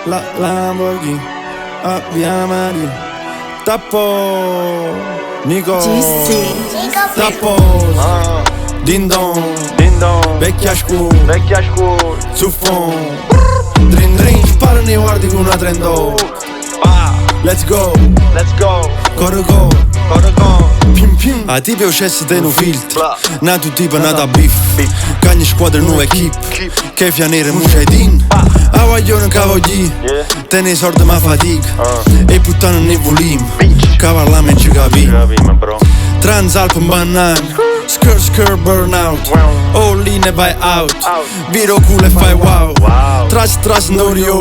La Lamborghini a Via Marina. Tappo Nico Tappo Din don vecchia scuola su fond. Drin drin spara nei guardi con una trendo. Let's go Corro Pim pim. A ti piacesse te no filtro. Nato tipo nata beef. Cagni squadra nuova equip. Che fianere mucedin. A guaglione cavogli. Te ne sorte ma fatica. E puttana ne volim. Cavalla me ci capi. Transalp un banana. Skirt burnout. All in e vai out. Viro culo e fai wow. Tras no rio.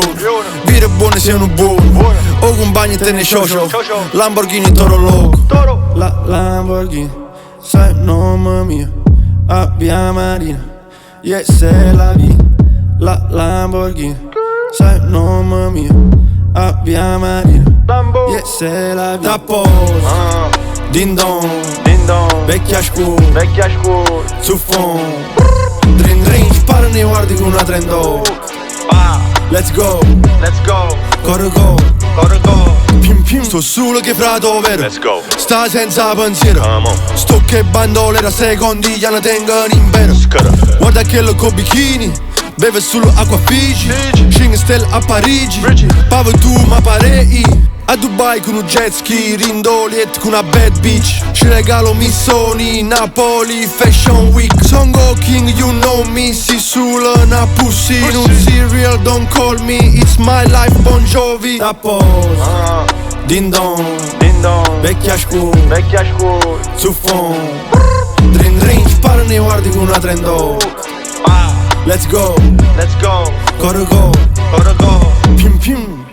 Viro buone siano buoni. O compagni te ne sciocio. Lamborghini toro loco. La Lamborghini sai nome mio a Via Marina. Yeah, c'est la vie. La Lamborghini sai nome mio a Via Marina. Yeah, c'est la vie. Tappo Din don vecchia scuola su fond. Drin drin spara nei guardi con una trendo. Let's go Corro Pim pim. Sto solo che frato vero. Let's go. Sta senza pensiero. Sto che bandole da secondi già ne tengono in vero. Guarda che lo con bikini. Beve solo acqua Fiji. 5 stelle a Parigi. Pavo tu ma parei. A Dubai con un jet ski, Rindoliet con una bad bitch. Ci regalo missoni, Napoli Fashion Week. Songo King, you know me, si sulla una pussy. Non serial, don't call me, it's my life, Bon Jovi. Tappo Din don vecchia scuola su fond. Drin drin spara nei guardi con una trendo. Let's go Corro Pim pim.